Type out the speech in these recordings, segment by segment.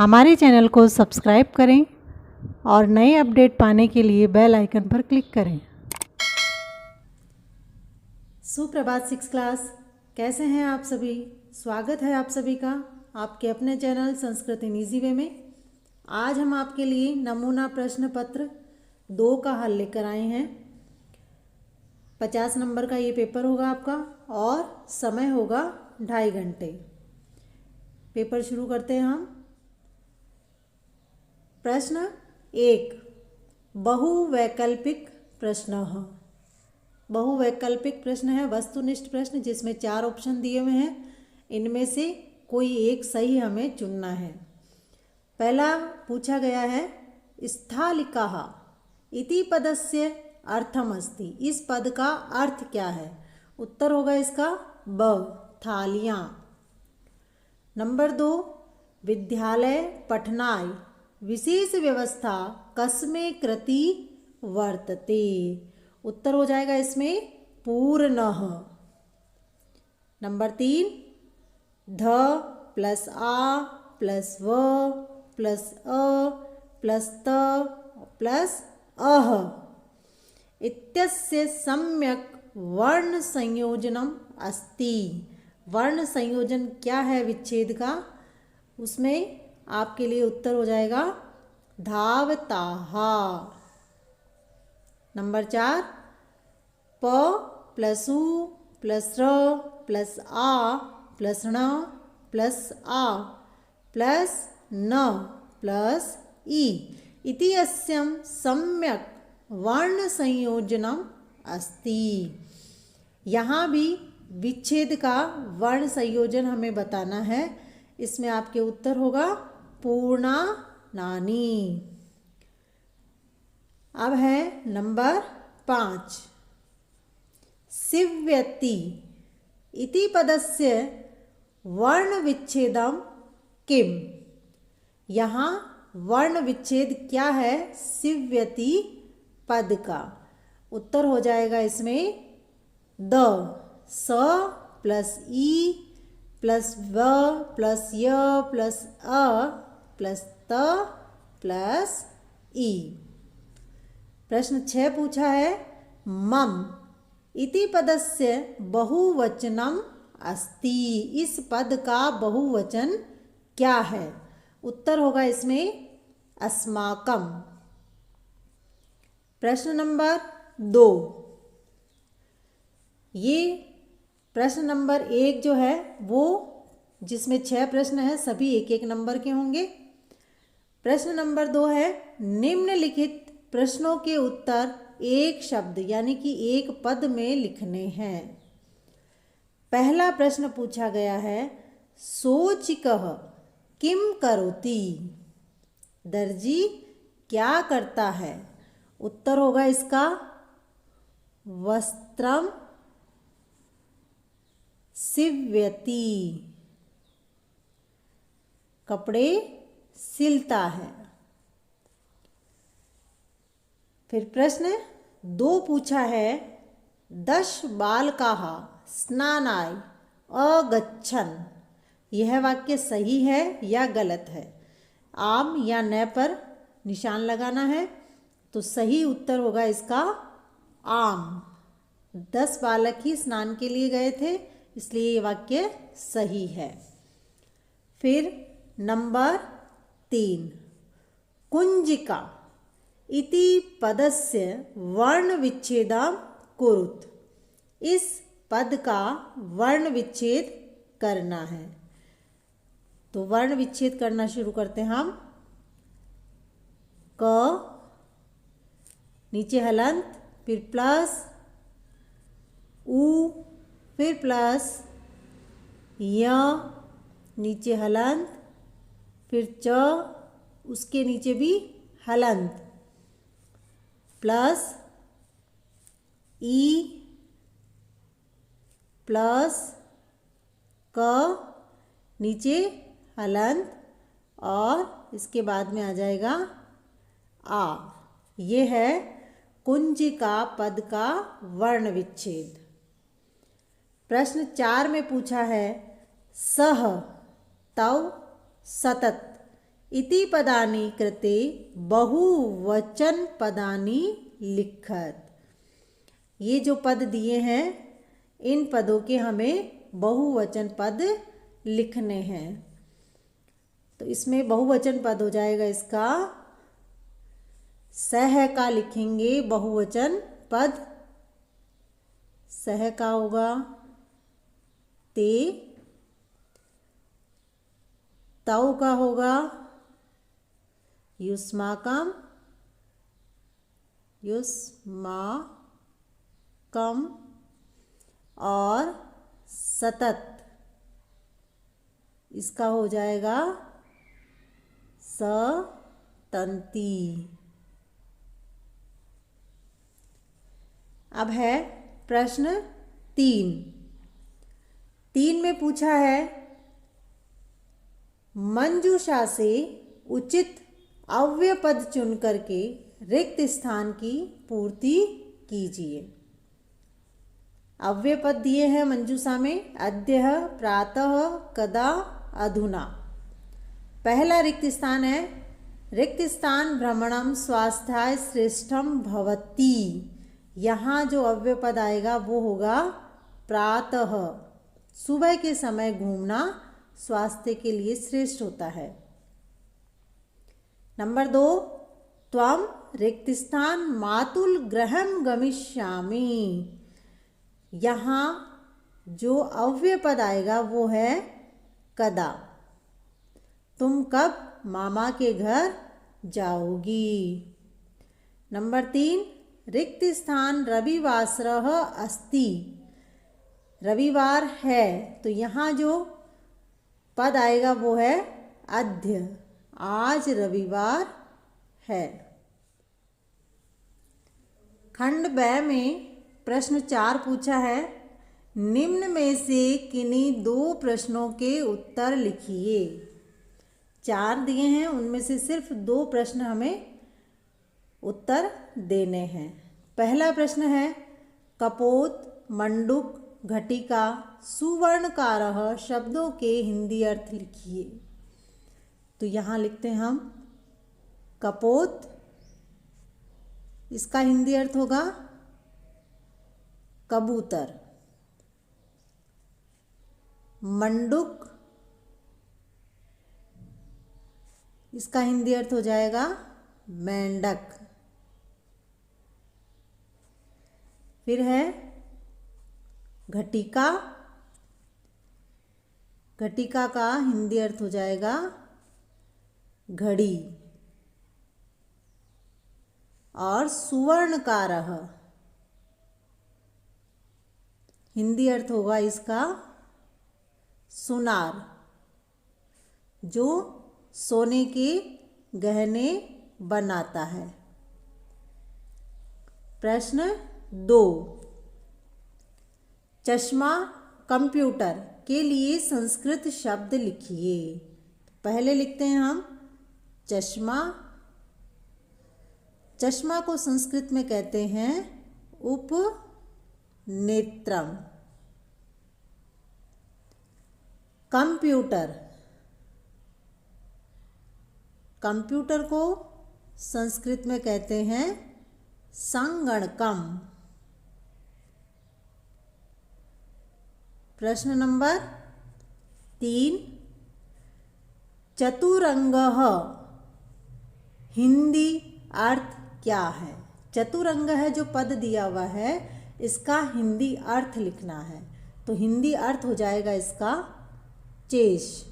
हमारे चैनल को सब्सक्राइब करें और नए अपडेट पाने के लिए बेल आइकन पर क्लिक करें। सुप्रभात 6 क्लास, कैसे हैं आप सभी। स्वागत है आप सभी का आपके अपने channel Sanskrit in easy way में। आज हम आपके लिए नमूना प्रश्न पत्र 2 का हल लेकर आए हैं। 50 नंबर का ये पेपर होगा आपका और समय होगा 2.5 घंटे। पेपर शुरू करते हैं हम। प्रश्न 1, बहुवैकल्पिक प्रश्न। बहुवैकल्पिक प्रश्न है वस्तुनिष्ठ प्रश्न जिसमें 4 ऑप्शन दिए हुए हैं। इनमें से कोई एक सही हमें चुनना है। पहला पूछा गया है स्थालिकाः इति पदस्य अर्थमस्ति। इस पद का अर्थ क्या है। उत्तर होगा इसका ब, थालियाँ। नंबर 2, विद्यालय पठनाय विशेष व्यवस्था कस्मै कृती वर्तते। उत्तर हो जाएगा इसमें पूर्णः। नंबर 3, ध प्लस आ प्लस व प्लस अ प्लस त प्लस अह इत्यस्य सम्यक वर्ण संयोजनम अस्ति। वर्ण संयोजन क्या है विच्छेद का, उसमें आपके लिए उत्तर हो जाएगा धावताः। नंबर 4, प प्लस उ प्लस र प्लस आ प्लस ण प्लस आ प्लस न प्लस ई इति अस्यं सम्यक वर्ण संयोजनम अस्ति। यहाँ भी विच्छेद का वर्ण संयोजन हमें बताना है। इसमें आपके उत्तर होगा पूर्णानानि। अब है नंबर 5, सीव्यति इति पदस्य वर्ण विच्छेदम किम। यहाँ वर्ण विच्छेद क्या है सीव्यति पद का। उत्तर हो जाएगा इसमें द, स प्लस ई प्लस व प्लस य प्लस अ प्लस त प्लस ई। प्रश्न 6 पूछा है मम इति पदस्य बहुवचनम अस्ति। इस पद का बहुवचन क्या है। उत्तर होगा इसमें अस्माकम। प्रश्न नंबर 2, ये प्रश्न नंबर 1 जो है वो जिसमें 6 प्रश्न हैं सभी 1-1 नंबर के होंगे। प्रश्न नंबर 2 है निम्नलिखित प्रश्नों के उत्तर एक शब्द यानी कि एक पद में लिखने हैं। पहला प्रश्न पूछा गया है सोचिकः किम करोति। दर्जी क्या करता है। उत्तर होगा इसका वस्त्रम सीव्यति, कपड़े सिलता है। फिर प्रश्न 2 पूछा है 10 बालकाः स्नानाय अगच्छन्। यह वाक्य सही है या गलत है। आम या न पर निशान लगाना है। तो सही उत्तर होगा इसका आम। 10 बालक ही स्नान के लिए गए थे, इसलिए ये वाक्य सही है। फिर नंबर 3, कुंजिका इति पदस्य वर्ण विच्छेदम कुरुत। इस पद का वर्ण विच्छेद करना है। तो वर्ण विच्छेद करना शुरू करते हैं हम। क नीचे हलंत, फिर प्लस उ, फिर प्लस य नीचे हलंत, फिर च उसके नीचे भी हलंत, प्लस ई प्लस क नीचे हलंत और इसके बाद में आ जाएगा आ। ये है कुंजिका पद का वर्ण विच्छेद। प्रश्न 4 में पूछा है सह तव सतत इति पदानि कृते बहुवचन पदानि लिखत। ये जो पद दिए हैं इन पदों के हमें बहुवचन पद लिखने हैं। तो इसमें बहुवचन पद हो जाएगा इसका सह का लिखेंगे बहुवचन पद। सह का होगा ते, तौ का होगा युष्माकम, युष्माकम और सतत इसका हो जाएगा सतंती। अब है प्रश्न 3 में पूछा है मंजूषा से उचित अव्यय पद चुन करके रिक्त स्थान की पूर्ति कीजिए। अव्यय पद दिए हैं मंजूषा में अद्य, प्रातः, कदा, अधुना। पहला रिक्त स्थान है रिक्त स्थान भ्रमणम स्वास्थ्याय श्रेष्ठम भवति। यहाँ जो अव्यय पद आएगा वो होगा प्रातः। सुबह के समय घूमना स्वास्थ्य के लिए श्रेष्ठ होता है। नंबर 2, त्वम रिक्त स्थान मातुल गृहम गमिष्यामि। यहाँ जो अव्यय पद आएगा वो है कदा। तुम कब मामा के घर जाओगी। नंबर 3, रिक्त स्थान रविवासरः अस्ति। रविवार है तो यहाँ जो पद आएगा वो है अद्य। आज रविवार है। खंड ब में प्रश्न 4 पूछा है निम्न में से किन्हीं 2 प्रश्नों के उत्तर लिखिए। 4 दिए हैं उनमें से सिर्फ 2 प्रश्न हमें उत्तर देने हैं। पहला प्रश्न है कपोत, मंडूक, घटिका, सुवर्णकारः शब्दों के हिंदी अर्थ लिखिए। तो यहाँ लिखते हैं हम कपोत, इसका हिंदी अर्थ होगा कबूतर। मंडूक, इसका हिंदी अर्थ हो जाएगा मेंढक। फिर है घटिका, घटिका का हिंदी अर्थ हो जाएगा घड़ी। और सुवर्णकारः हिंदी अर्थ होगा इसका सुनार, जो सोने के गहने बनाता है। प्रश्न 2, चश्मा, कंप्यूटर के लिए संस्कृत शब्द लिखिए। पहले लिखते हैं हम चश्मा। चश्मा को संस्कृत में कहते हैं उपनेत्रम। कंप्यूटर, कंप्यूटर को संस्कृत में कहते हैं संगणकम। प्रश्न नंबर 3, चतुरंगः हिंदी अर्थ क्या है। चतुरंग है जो पद दिया हुआ है इसका हिंदी अर्थ लिखना है। तो हिंदी अर्थ हो जाएगा इसका चेश।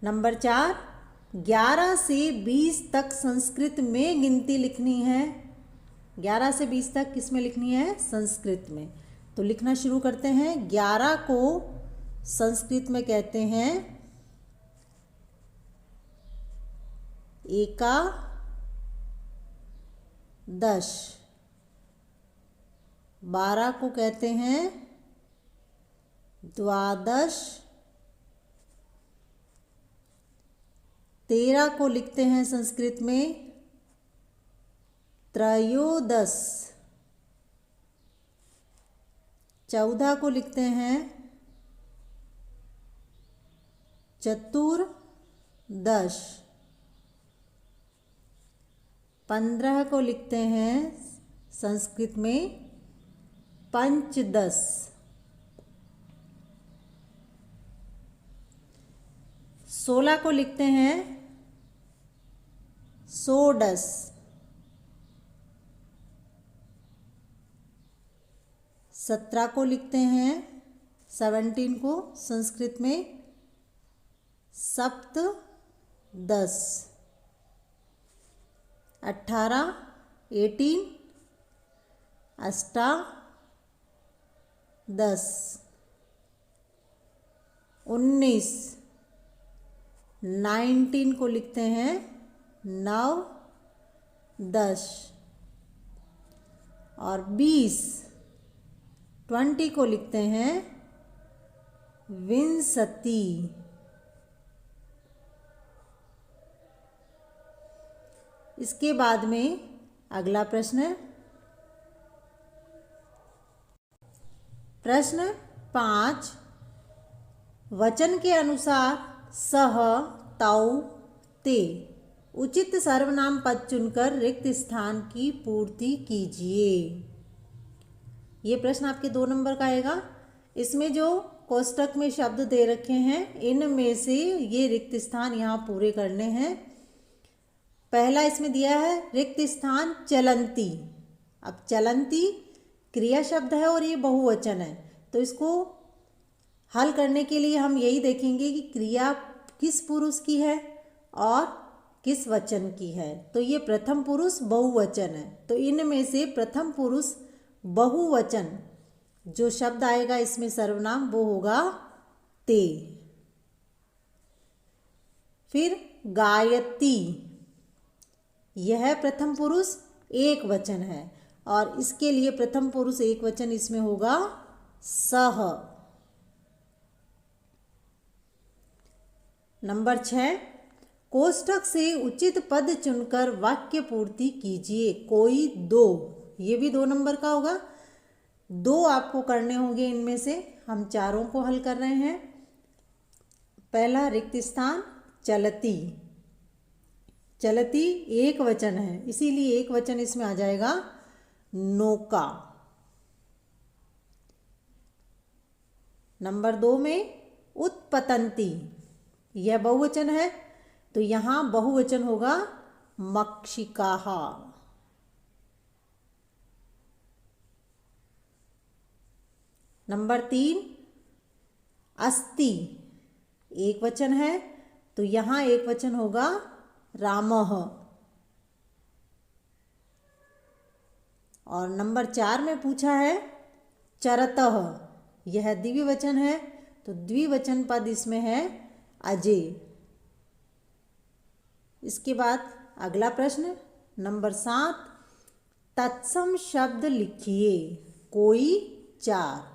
नंबर 4, 11 से 20 तक संस्कृत में गिनती लिखनी है। 11 से 20 तक किस में लिखनी है? संस्कृत में। तो लिखना शुरू करते हैं। 11 को संस्कृत में कहते हैं एकादश। 12 को कहते हैं द्वादश। 13 को लिखते हैं संस्कृत में त्रयोदश। 14 को लिखते हैं चतुर्दश। 15 को लिखते हैं संस्कृत में पंचदश। 16 को लिखते हैं षोडश। 17 को लिखते हैं 17 को संस्कृत में सप्तदश। 18 अष्टादश। 19 को लिखते हैं नवदश। और 20 को लिखते हैं विंशति। इसके बाद में अगला प्रश्न। प्रश्न 5, वचन के अनुसार सह, तौ, ते उचित सर्वनाम पद चुनकर रिक्त स्थान की पूर्ति कीजिए। ये प्रश्न आपके 2 नंबर का आएगा। इसमें जो कोष्टक में शब्द दे रखे हैं इनमें से ये रिक्त स्थान यहाँ पूरे करने हैं। पहला इसमें दिया है रिक्त स्थान चलंती। अब चलंती क्रिया शब्द है और ये बहुवचन है, तो इसको हल करने के लिए हम यही देखेंगे कि क्रिया किस पुरुष की है और किस वचन की है। तो ये प्रथम पुरुष बहुवचन है, तो इनमें से प्रथम पुरुष बहुवचन जो शब्द आएगा इसमें सर्वनाम वो होगा ते। फिर गायती, यह प्रथम पुरुष एक वचन है और इसके लिए प्रथम पुरुष एक वचन इसमें होगा सह। नंबर 6, कोष्टक से उचित पद चुनकर वाक्य पूर्ति कीजिए। कोई 2, ये भी 2 नंबर का होगा। 2 आपको करने होंगे, इनमें से हम चारों को हल कर रहे हैं। पहला रिक्त स्थान चलती। चलती एक वचन है, इसीलिए एक वचन इसमें आ जाएगा नौका। नंबर 2 में उत्पतंती, यह बहुवचन है तो यहाँ बहुवचन होगा मक्षिकाः। नंबर 3 अस्ति, एक वचन है तो यहाँ एक वचन होगा रामः। और नंबर 4 में पूछा है चरतः, यह द्विवचन है तो द्विवचन पद इसमें है अजय। इसके बाद अगला प्रश्न नंबर 7, तत्सम शब्द लिखिए। कोई 4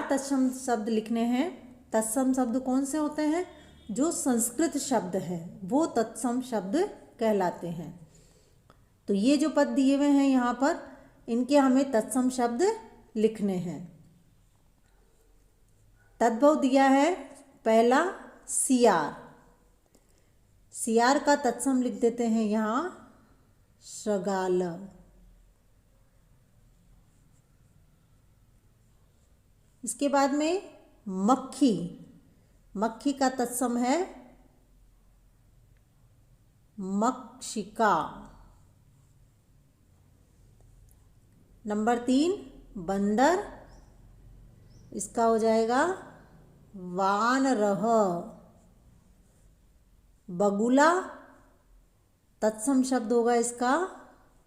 तत्सम शब्द लिखने हैं। तत्सम शब्द कौन से होते हैं? जो संस्कृत शब्द है वो तत्सम शब्द कहलाते हैं। तो ये जो पद दिए हुए हैं यहाँ पर, इनके हमें तत्सम शब्द लिखने हैं। तद्भव दिया है पहला सियार। सियार का तत्सम लिख देते हैं यहाँ शृगाल। इसके बाद में मक्खी। मक्खी का तत्सम है मक्षिका। नंबर 3 बंदर, इसका हो जाएगा वानरः। बगुला, तत्सम शब्द होगा इसका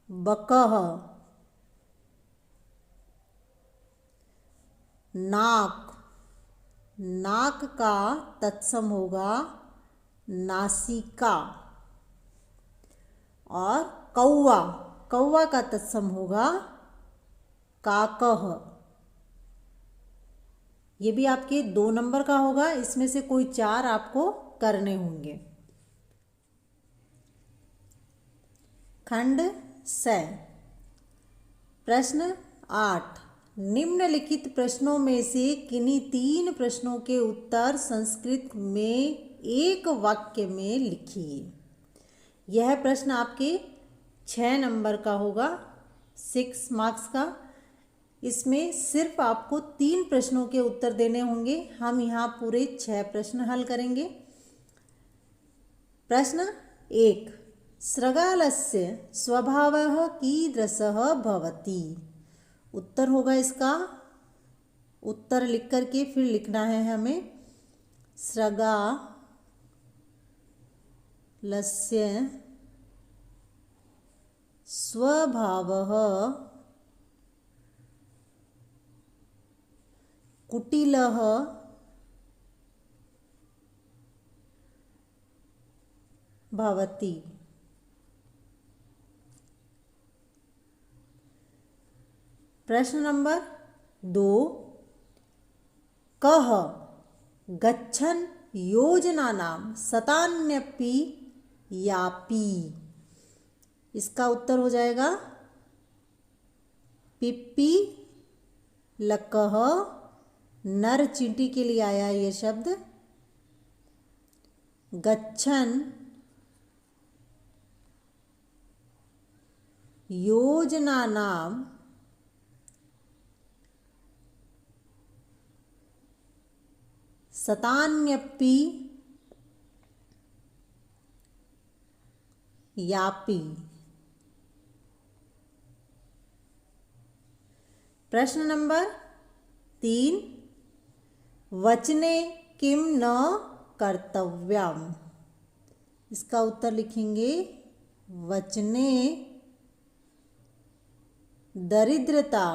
बकः। नाक, नाक का तत्सम होगा नासिका। और कौवा, कौवा का तत्सम होगा काकः। ये भी आपके 2 नंबर का होगा, इसमें से कोई 4 आपको करने होंगे। खंड 6 प्रश्न 8, निम्नलिखित प्रश्नों में से किन्हीं 3 प्रश्नों के उत्तर संस्कृत में एक वाक्य में लिखिए। यह प्रश्न आपके 6 नंबर का होगा, 6 मार्क्स का। इसमें सिर्फ आपको 3 प्रश्नों के उत्तर देने होंगे। हम यहाँ पूरे 6 प्रश्न हल करेंगे। प्रश्न 1, शृगालस्य स्वभावः कीदृशः भवति। उत्तर होगा इसका, उत्तर लिख करके फिर लिखना है हमें। शृगालस्य स्वभावः कुटिलः भवति। प्रश्न नंबर 2, कः गच्छन् योजनानां शतान्यपि यापि। इसका उत्तर हो जाएगा पिप्पी लकः। नर चींटी के लिए आया ये शब्द। गच्छन् योजनानां शतान्यपि यापि। प्रश्न नंबर 3, वचने किं न कर्तव्यम्। इसका उत्तर लिखेंगे वचने दरिद्रता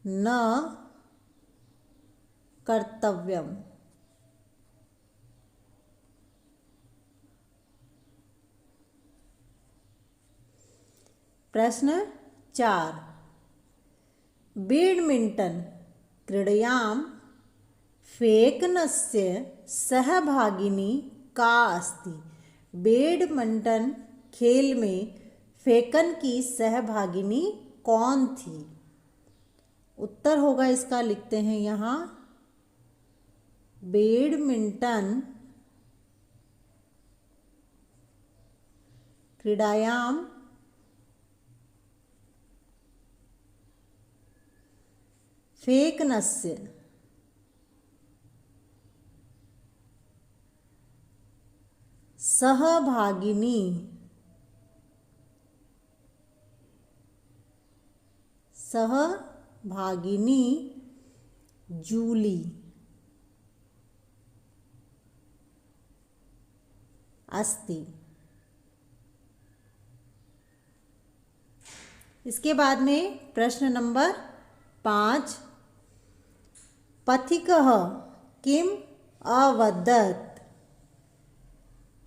न कर्तव्यम्। प्रश्न 4, बैडमिंटन क्रीडायां फेकनस्य सहभागिनी का अस्ति। बैडमिंटन खेल में फेंकन की सहभागिनी कौन थी। उत्तर होगा इसका, लिखते हैं यहाँ, बैडमिंटन क्रीडायां फेकनस्य सहभागिनी जूली अस्ति। इसके बाद में प्रश्न नंबर 5, पथिकः किम अवदत्।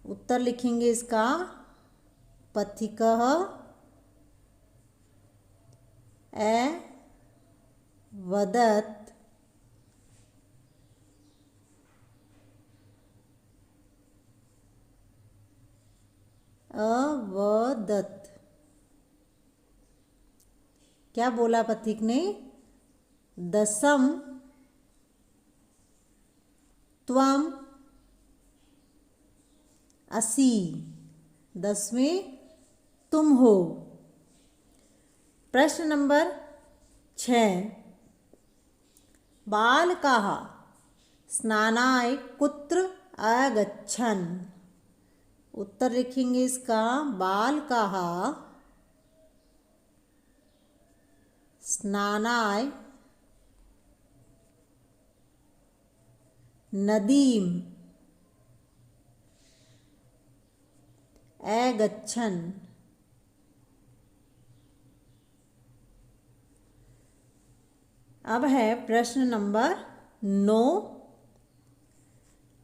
उत्तर लिखेंगे इसका, पथिकः अवदत् क्या बोला पथिक ने, दशम त्वम असि। 10वें तुम हो। प्रश्न नंबर 6, बालकाः स्नानाय कुत्र अगच्छन्। उत्तर लिखेंगे इसका, बालकाः स्नानाय नदीम अगच्छन्। अब है प्रश्न नंबर 9,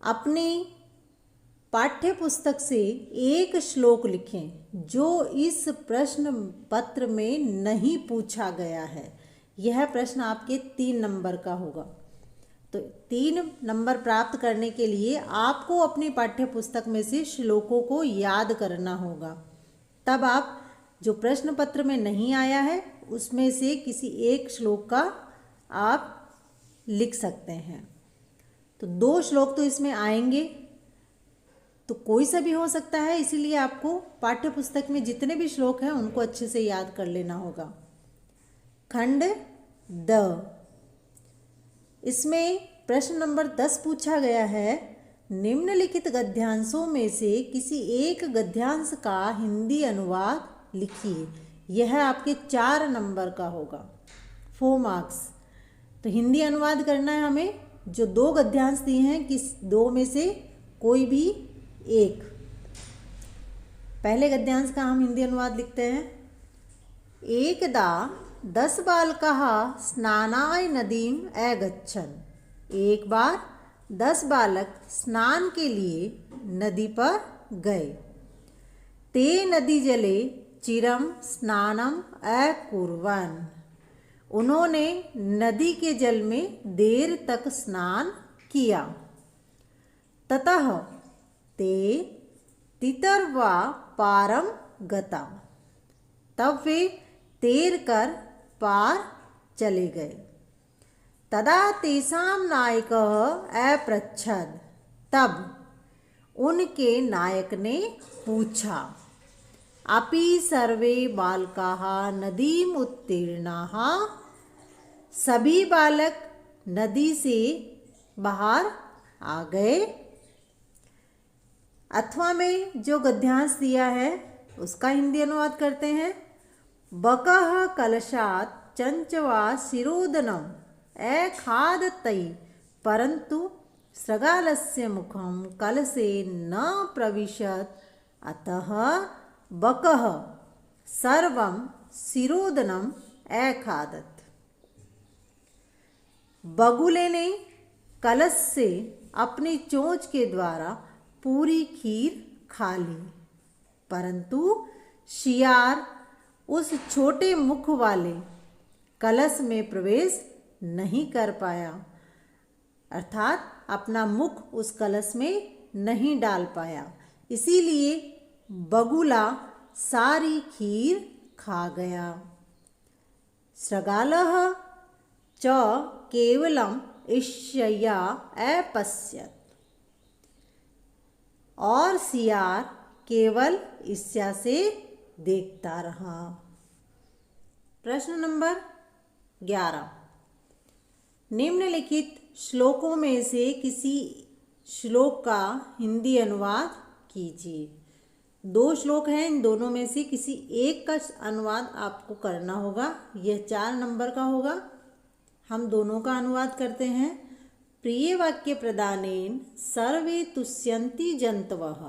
अपनी पाठ्य पुस्तक से एक श्लोक लिखें जो इस प्रश्न पत्र में नहीं पूछा गया है। यह प्रश्न आपके 3 नंबर का होगा। तो 3 नंबर प्राप्त करने के लिए आपको अपनी पाठ्य पुस्तक में से श्लोकों को याद करना होगा। तब आप जो प्रश्न पत्र में नहीं आया है उसमें से किसी एक श्लोक का आप लिख सकते हैं। तो 2 श्लोक तो इसमें आएंगे, तो कोई सा भी हो सकता है, इसीलिए आपको पाठ्य पुस्तक में जितने भी श्लोक हैं उनको अच्छे से याद कर लेना होगा। खंड द, इसमें प्रश्न नंबर 10 पूछा गया है, निम्नलिखित गद्यांशों में से किसी एक गद्यांश का हिंदी अनुवाद लिखिए। यह आपके 4 नंबर का होगा, 4 मार्क्स। तो हिंदी अनुवाद करना है हमें। जो 2 गद्यांश दिए हैं, किस 2 में से कोई भी एक। पहले गद्यांश का हम हिंदी अनुवाद लिखते हैं। एकदा 10 बालकाः स्नानाय नदीम अगच्छन्। एक बार 10 बालक स्नान के लिए नदी पर गए। ते नदी जले चिरम स्नानम अकुर्वन्। उन्होंने नदी के जल में देर तक स्नान किया। ततः ते तितर्वा पारम गता। तब वे तैर कर पार चले गए। तदा तेषां नायकः अपृच्छत्। तब उनके नायक ने पूछा, अपि सर्वे बालकाः नदीम उत्तीर्णाः। सभी बालक नदी से बाहर आ गए। अथवा में जो गद्यांश दिया है उसका हिंदी अनुवाद करते हैं। बकः कलशात् चंचवा शिरोदनम अखादतै परंतु सृगालस्य मुखम कलशे न प्रविशत्। अतः बकः सर्वं शिरोदनम अखादत्। बगुले ने कलश से अपनी चोंच के द्वारा पूरी खीर खा ली, परंतु शियार उस छोटे मुख वाले कलश में प्रवेश नहीं कर पाया, अर्थात अपना मुख उस कलश में नहीं डाल पाया। इसीलिए बगुला सारी खीर खा गया। सृगालः च केवलम ईर्ष्यया अपश्यत्। और सियार केवल ईर्ष्या से देखता रहा। प्रश्न नंबर 11, निम्नलिखित श्लोकों में से किसी श्लोक का हिंदी अनुवाद कीजिए। 2 श्लोक हैं, इन दोनों में से किसी एक का अनुवाद आपको करना होगा। यह 4 नंबर का होगा। हम दोनों का अनुवाद करते हैं। प्रिय वाक्य प्रदानेन सर्वे तुष्यन्ति जन्तवः।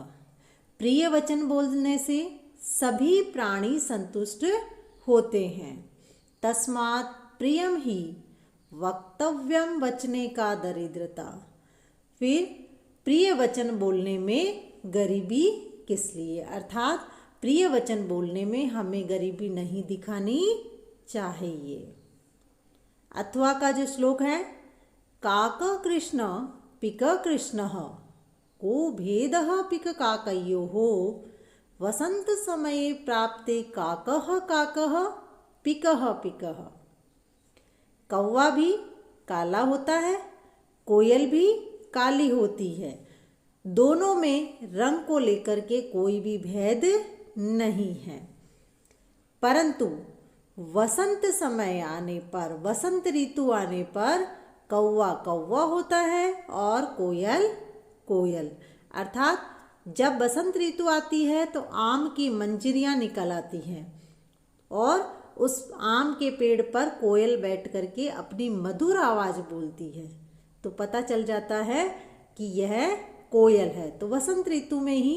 प्रिय वचन बोलने से सभी प्राणी संतुष्ट होते हैं। तस्मात् प्रियम ही वक्तव्यम वचने का दरिद्रता। फिर प्रिय वचन बोलने में गरीबी किस लिए, अर्थात प्रिय वचन बोलने में हमें गरीबी नहीं दिखानी चाहिए। अथवा का जो श्लोक है, काक कृष्ण पिक कृष्णः को भेदः पिक काकयोः। वसंत समये प्राप्ते काकः काकः पिकः पिकः। कौवा भी काला होता है, कोयल भी काली होती है। दोनों में रंग को लेकर के कोई भी भेद नहीं है, परंतु वसंत समय आने पर, वसंत ऋतु आने पर कौवा कौवा होता है और कोयल कोयल। अर्थात जब बसंत ऋतु आती है तो आम की मंजरियाँ निकल आती हैं और उस आम के पेड़ पर कोयल बैठ करके अपनी मधुर आवाज़ बोलती है, तो पता चल जाता है कि यह कोयल है। तो वसंत ऋतु में ही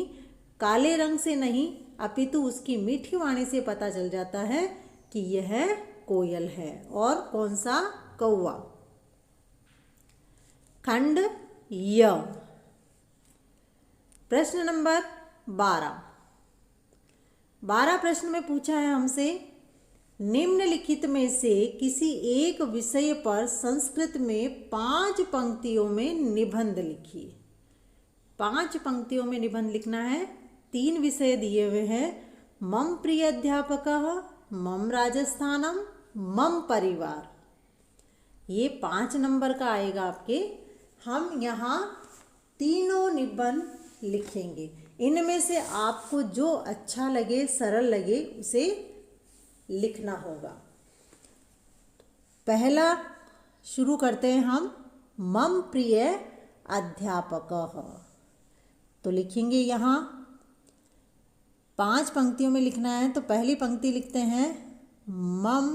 काले रंग से नहीं अपितु उसकी मीठी वाणी से पता चल जाता है कि यह कोयल है। और कौन सा? कौवा। खंड य, प्रश्न नंबर 12 प्रश्न में पूछा है हमसे, निम्नलिखित में से किसी एक विषय पर संस्कृत में 5 पंक्तियों में निबंध लिखिए। 5 पंक्तियों में निबंध लिखना है। 3 विषय दिए हुए हैं, मम प्रिय अध्यापकः, मम राजस्थानम, मम परिवार। ये 5 नंबर का आएगा आपके। हम यहाँ तीनों निबंध लिखेंगे। इनमें से आपको जो अच्छा लगे, सरल लगे, उसे लिखना होगा। पहला शुरू करते हैं हम, मम प्रिय अध्यापकः। तो लिखेंगे यहाँ 5 पंक्तियों में लिखना है। तो पहली पंक्ति लिखते हैं मम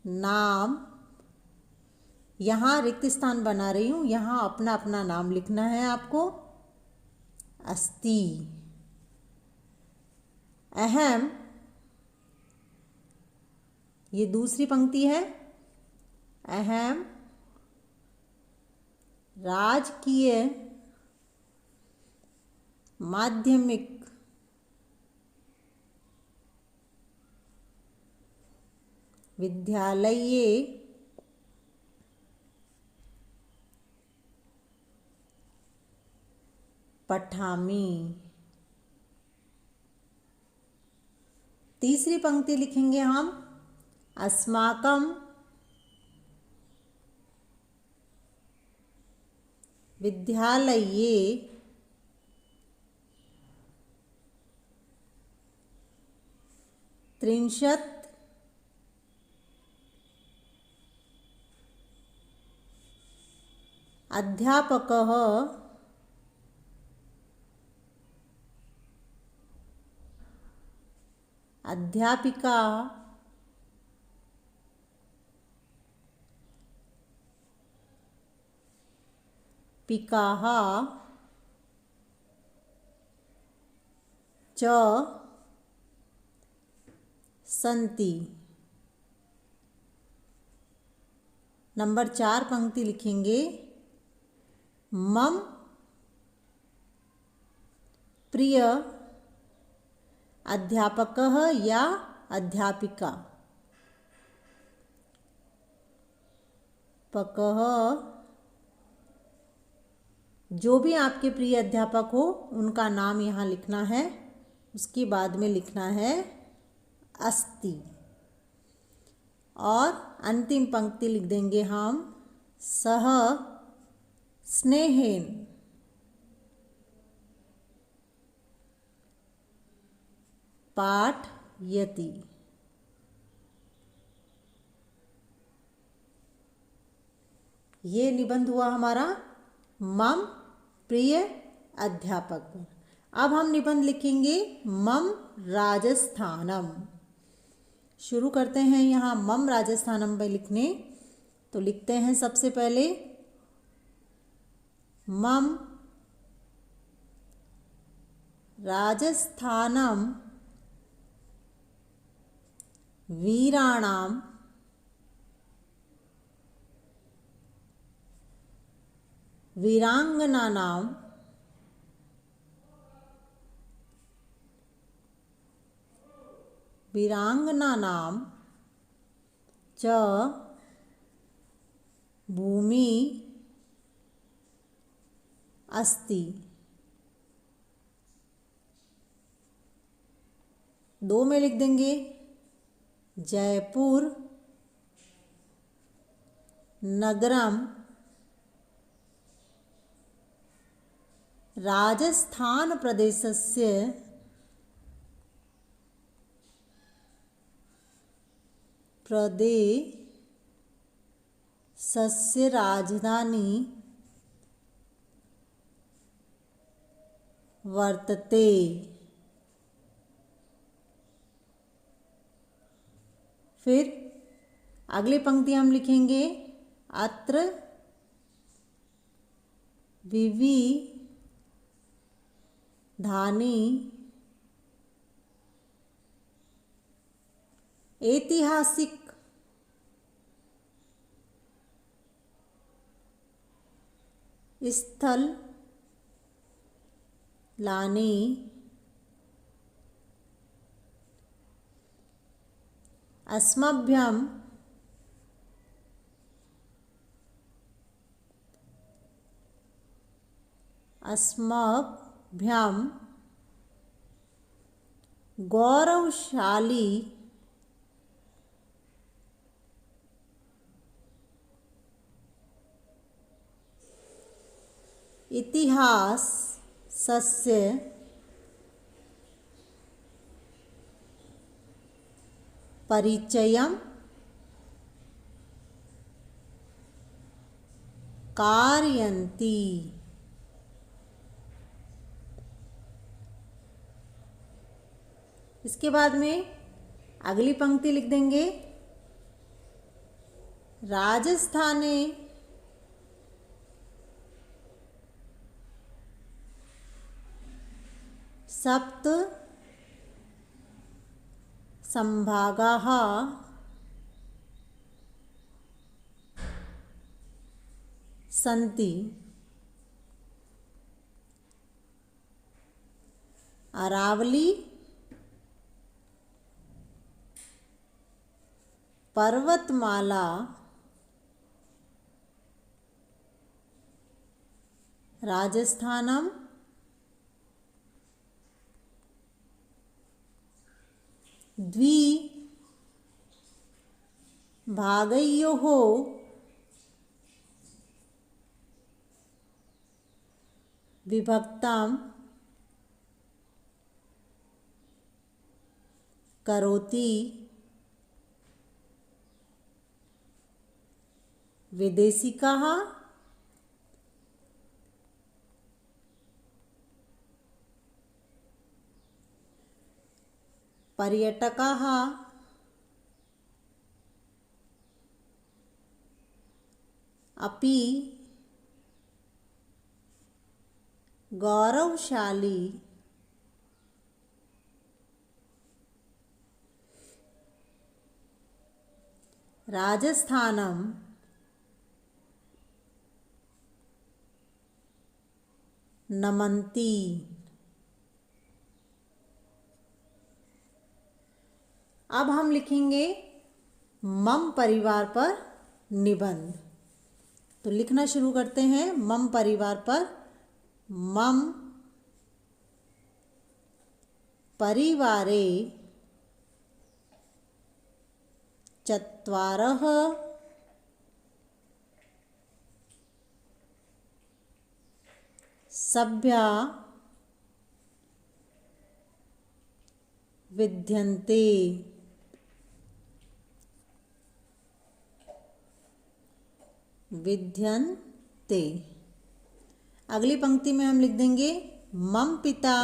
नाम। यहाँ रिक्त स्थान बना रही हूँ, यहाँ अपना अपना नाम लिखना है आपको। अस्ति। अहम, ये दूसरी पंक्ति है। अहम राजकीय माध्यमिक विद्यालये पठामि। तीसरी पंक्ति लिखेंगे हम, अस्माकं विद्यालये त्रिंशत् अध्यापकः अध्यापिका पिकाः च सन्ति। नंबर 4 पंक्ति लिखेंगे, मम प्रिय अध्यापकः या अध्यापिका पकः, जो भी आपके प्रिय अध्यापक हो उनका नाम यहाँ लिखना है। उसके बाद में लिखना है अस्ति। और अंतिम पंक्ति लिख देंगे हम, सह स्नेहेन पाठयति। ये निबंध हुआ हमारा मम प्रिय अध्यापक। अब हम निबंध लिखेंगे मम राजस्थानम। शुरू करते हैं यहाँ मम राजस्थानम में लिखने। तो लिखते हैं सबसे पहले, मम राजस्थानम वीराणाम वीरांगनानां च भूमि अस्ति। 2 में लिख देंगे, जयपुर नगरम राजस्थान प्रदेशस्य राजधानी वर्तते। फिर अगली पंक्ति हम लिखेंगे, अत्र विविधानि ऐतिहासिक स्थलानि अस्मभ्यं गौरवशाली इतिहास सस्य परिचयम कारयन्ति। इसके बाद में अगली पंक्ति लिख देंगे, राजस्थाने सप्त संभागाः सन्ति। अरावली पर्वतमाला राजस्थानम द्विभागयोः विभक्तं करोति। विदेशिकाः पर्यटकाः अपि गौरवशाली राजस्थानम नमन्ति। अब हम लिखेंगे मम परिवार पर निबंध। तो लिखना शुरू करते हैं मम परिवार पर। मम परिवारे चत्वारः सभ्या विद्यन्ते। विद्यन्ते। अगली पंक्ति में हम लिख देंगे मम पिता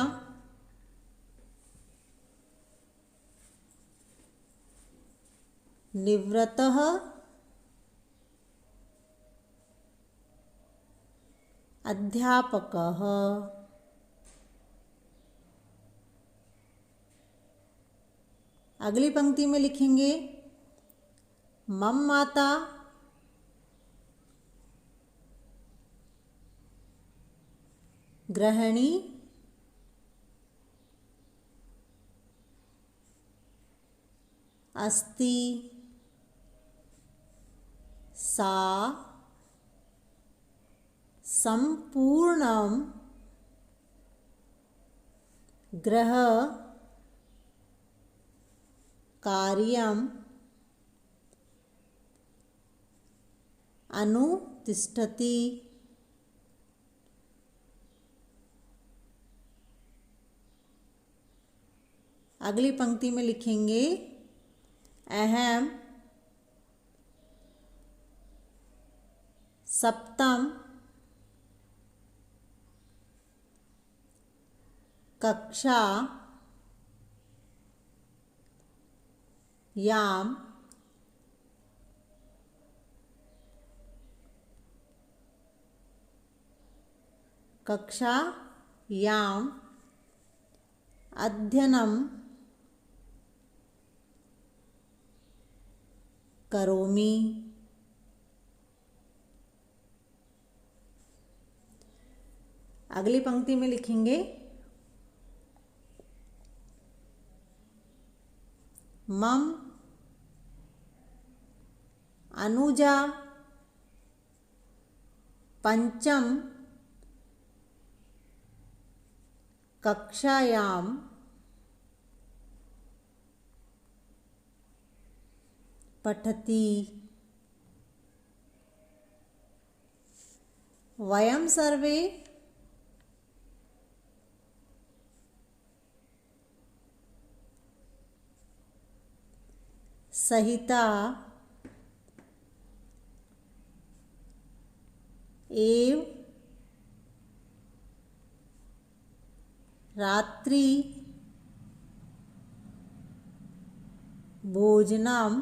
निवृत्तः अध्यापकः। अगली पंक्ति में लिखेंगे मम माता गृहिणी अस्ति। सा संपूर्णं गृह कार्यम् अनुतिष्ठति। अगली पंक्ति में लिखेंगे अहम सप्तम कक्षा याम अध्ययनं करोमि। अगली पंक्ति में लिखेंगे मम अनुजा पंचम कक्षायां पठति। वयं सर्वे सहिता एव रात्रि भोजनं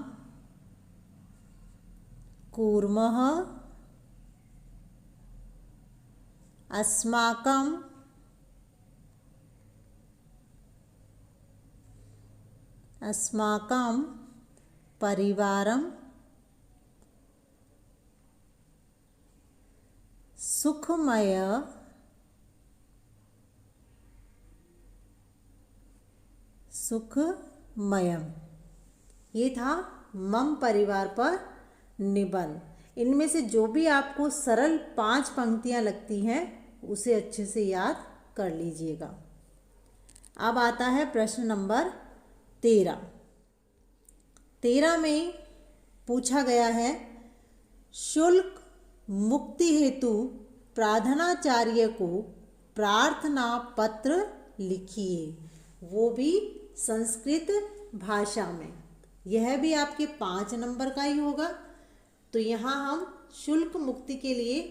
कुर्मः। अस्माकं परिवारं सुखमयम। ये था मम परिवार पर निबंध। इनमें से जो भी आपको सरल 5 पंक्तियां लगती हैं उसे अच्छे से याद कर लीजिएगा। अब आता है प्रश्न नंबर 13। 13 में पूछा गया है, शुल्क मुक्ति हेतु प्रार्थनाचार्य को प्रार्थना पत्र लिखिए, वो भी संस्कृत भाषा में। यह भी आपके 5 नंबर का ही होगा। तो यहाँ हम शुल्क मुक्ति के लिए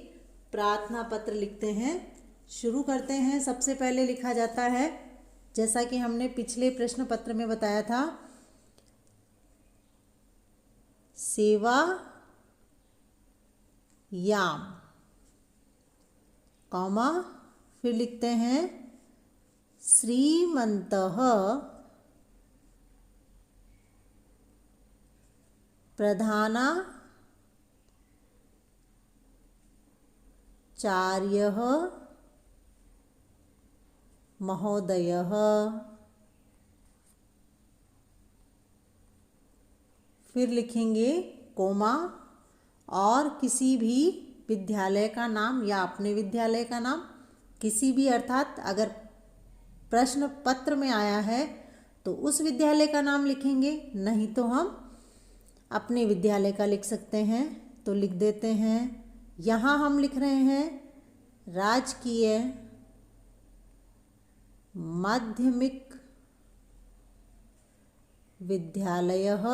प्रार्थना पत्र लिखते हैं। शुरू करते हैं। सबसे पहले लिखा जाता है, जैसा कि हमने पिछले प्रश्न पत्र में बताया था, सेवा याम, कॉमा, फिर लिखते हैं श्रीमन्तः प्रधानाचार्यः महोदयः। फिर लिखेंगे कोमा और किसी भी विद्यालय का नाम या अपने विद्यालय का नाम, किसी भी अर्थात अगर प्रश्न पत्र में आया है तो उस विद्यालय का नाम लिखेंगे, नहीं तो हम अपने विद्यालय का लिख सकते हैं। तो लिख देते हैं, यहाँ हम लिख रहे हैं राजकीय माध्यमिक विद्यालयः।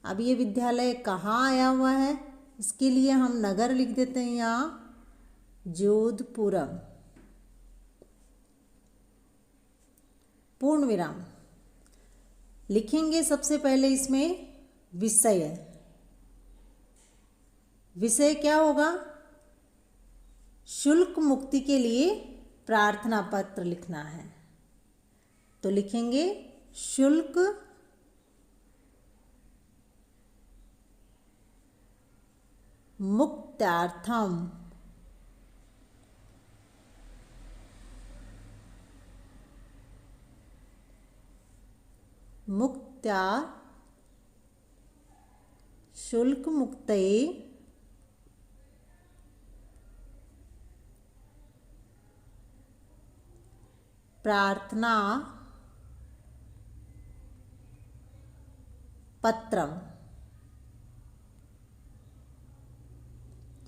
अब ये विद्यालय कहाँ आया हुआ है, इसके लिए हम नगर लिख देते हैं यहाँ जोधपुरम, पूर्ण विराम। लिखेंगे सबसे पहले इसमें विषय। विषय क्या होगा? शुल्क मुक्ति के लिए प्रार्थना पत्र लिखना है। तो लिखेंगे शुल्क मुक्त्यार्थम शुल्क मुक्तये प्रार्थना पत्रम।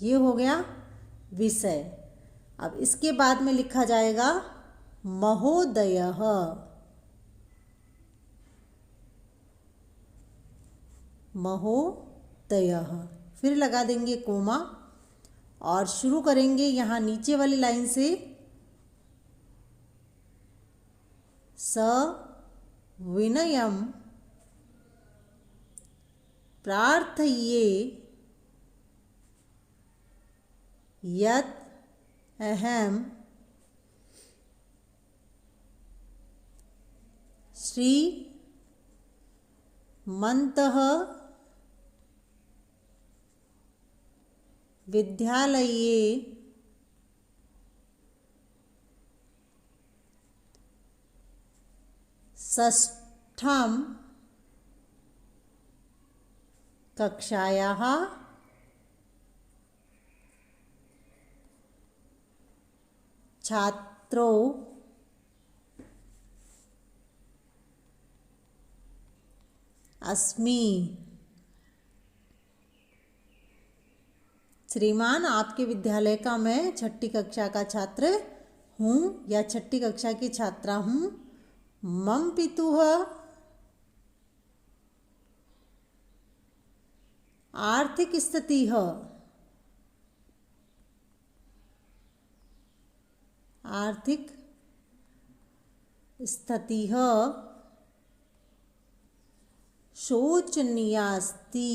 ये हो गया विषय। अब इसके बाद में लिखा जाएगा महोदयः। महोदयः, फिर लगा देंगे कोमा और शुरू करेंगे यहाँ नीचे वाली लाइन से, सविनयं प्रार्थये यत् अहं श्रीमन्तः विद्यालये षष्ठं कक्षायाः छात्रों अस्मि। श्रीमान, आपके विद्यालय का मैं 6ठी कक्षा का छात्र हूँ या 6ठी कक्षा की छात्रा हूँ। मम पितुः आर्थिक स्थितिः आर्थिक स्थितिः शोचनीया अस्ति।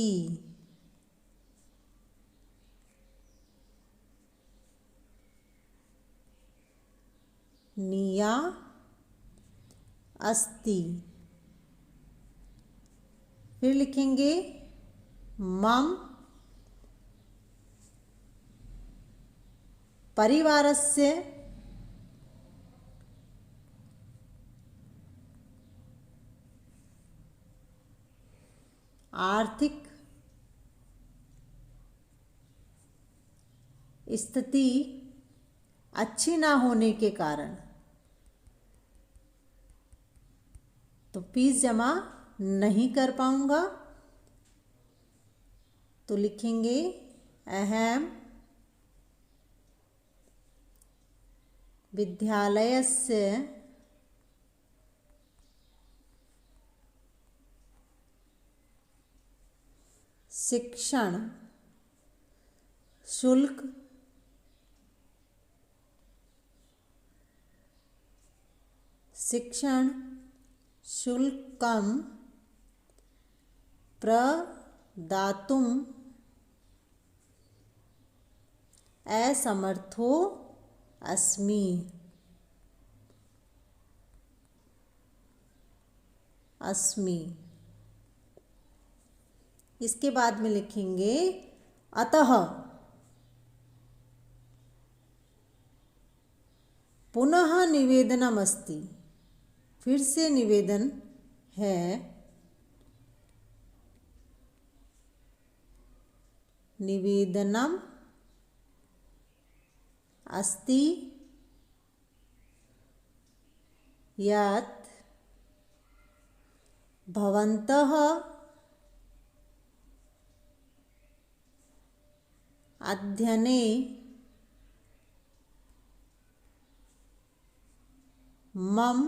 निया अस्ति। फिर लिखेंगे मम परिवारस्य आर्थिक स्थिति अच्छी ना होने के कारण तो फीस जमा नहीं कर पाऊंगा, तो लिखेंगे अहम विद्यालयस्य शिक्षण शुल्क शुल्कं प्रदातुम् असमर्थो अस्मि। इसके बाद में लिखेंगे अतः पुनः निवेदनमस्ति। फिर से निवेदन है, निवेदनम अस्ति यत् भवन्तः अध्ययने मम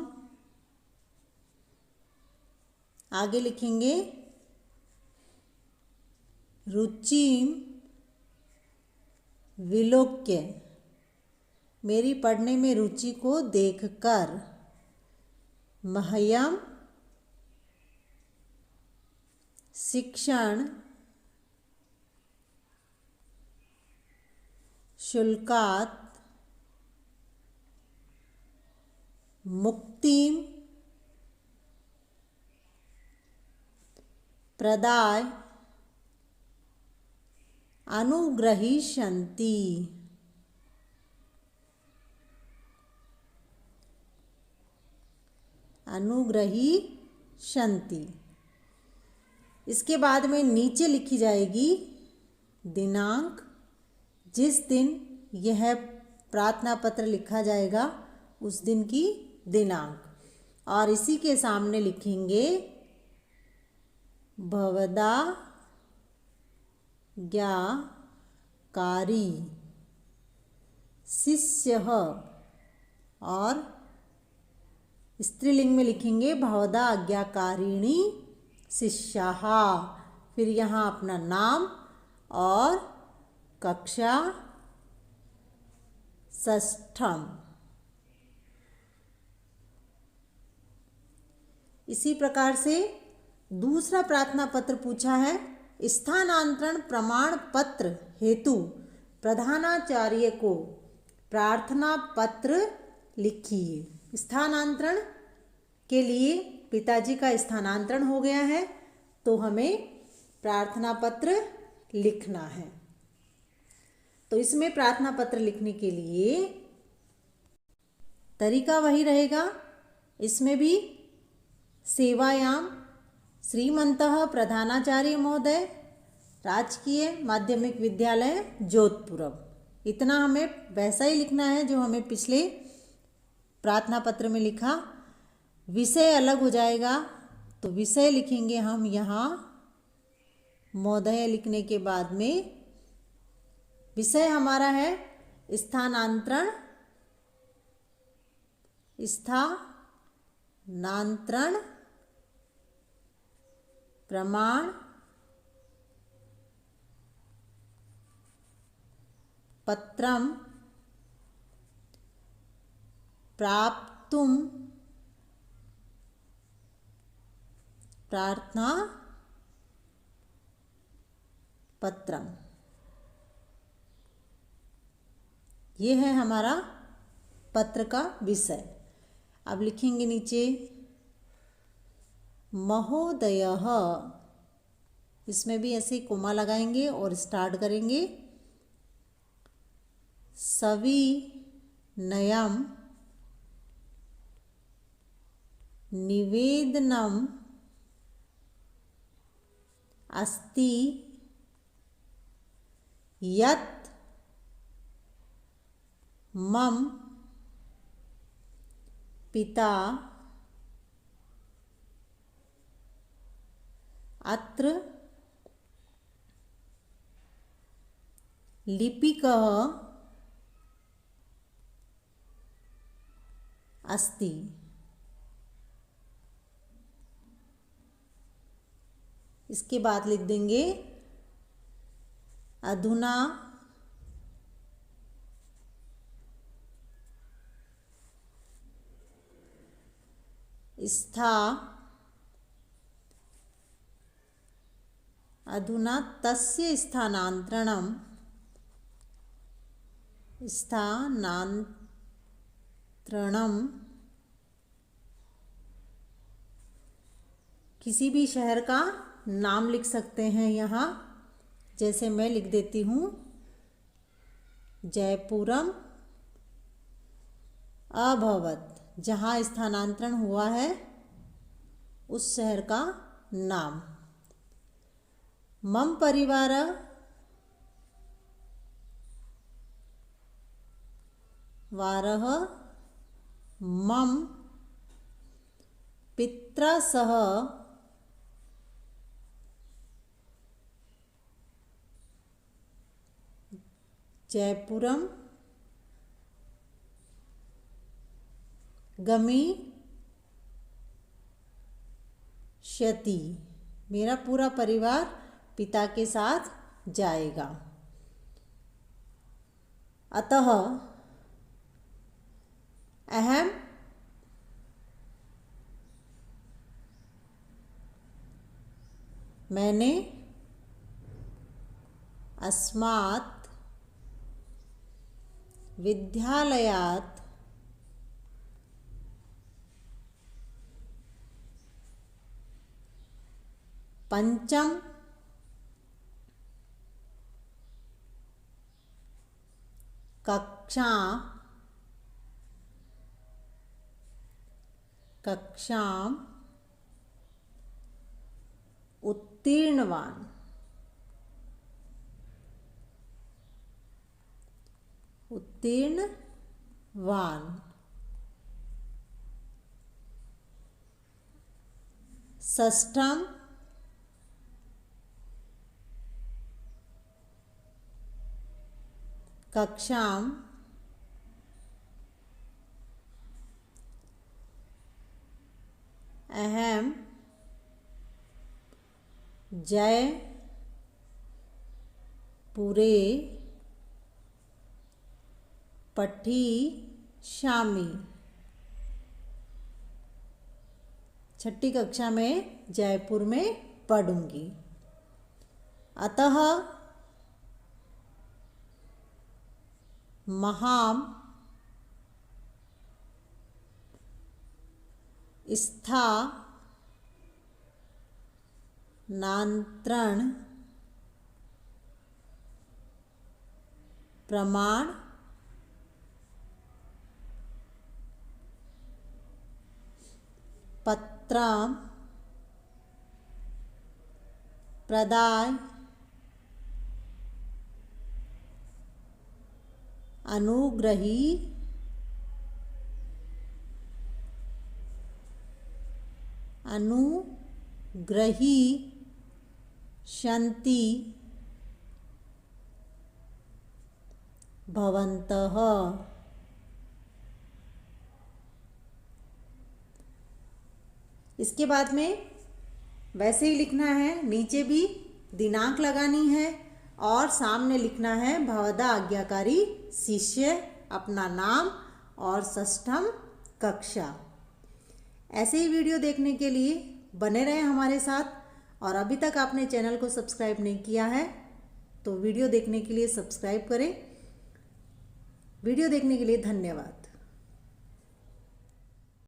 आगे लिखेंगे रुचिं विलोक्य, मेरी पढ़ने में रुचि को देखकर मह्यम शिक्षण शुल्कात् मुक्तिं प्रदाय अनुग्रहीष्यन्ति। इसके बाद में नीचे लिखी जाएगी दिनांक, जिस दिन यह प्रार्थना पत्र लिखा जाएगा उस दिन की दिनांक, और इसी के सामने लिखेंगे भवदा ज्ञाकारी शिष्यः, और स्त्रीलिंग में लिखेंगे भवदा आज्ञाकारिणी शिष्याः। फिर यहाँ अपना नाम और कक्षा षष्ठम। इसी प्रकार से दूसरा प्रार्थना पत्र पूछा है, स्थानांतरण प्रमाण पत्र हेतु प्रधानाचार्य को प्रार्थना पत्र लिखिए। स्थानांतरण के लिए पिताजी का स्थानांतरण हो गया है तो हमें प्रार्थना पत्र लिखना है। तो इसमें प्रार्थना पत्र लिखने के लिए तरीका वही रहेगा। इसमें भी सेवायाम श्रीमन्तः प्रधानाचार्य महोदय, राजकीय माध्यमिक विद्यालय जोधपुरम, इतना हमें वैसा ही लिखना है जो हमें पिछले प्रार्थना पत्र में लिखा। विषय अलग हो जाएगा, तो विषय लिखेंगे हम यहाँ महोदय लिखने के बाद में। विषय हमारा है स्थानांतरण, स्थानांतरण प्रमाण पत्रम प्राप्तुम प्रार्थना पत्रम। ये है हमारा पत्र का विषय। अब लिखेंगे नीचे महोदयः, इसमें भी ऐसे ही कोमा लगाएंगे और स्टार्ट करेंगे। सविनयम निवेदनम अस्ति यत् मम पिता अत्र लिपिकः अस्ति। इसके बाद लिख देंगे अधुना अधुना तस्य स्थानांतरणम किसी भी शहर का नाम लिख सकते हैं यहाँ, जैसे मैं लिख देती हूँ जयपुरम अभवत। जहाँ स्थानांतरण हुआ है उस शहर का नाम। मम परिवार वारः मम पित्रा सह जयपुरम गमिष्यति। मेरा पूरा परिवार पिता के साथ जाएगा। अतः अहम मैंने अस्मात् विद्यालयात् पंचम कक्षाम उत्तीर्णवान। षष्ठम कक्षाम अहम जयपुरे पठिष्यामि। छठी कक्षा में जयपुर में पढ़ूंगी। अतः महाम स्थानांतरण प्रमाण पत्रम प्रदाय अनुग्रही गृहीष्यन्ति भवन्तः। इसके बाद में वैसे ही लिखना है, नीचे भी दिनांक लगानी है और सामने लिखना है भवदा आज्ञाकारी शिष्य, अपना नाम और षष्ठम कक्षा। ऐसे ही वीडियो देखने के लिए बने रहें हमारे साथ, और अभी तक आपने चैनल को सब्सक्राइब नहीं किया है तो वीडियो देखने के लिए सब्सक्राइब करें। वीडियो देखने के लिए धन्यवाद।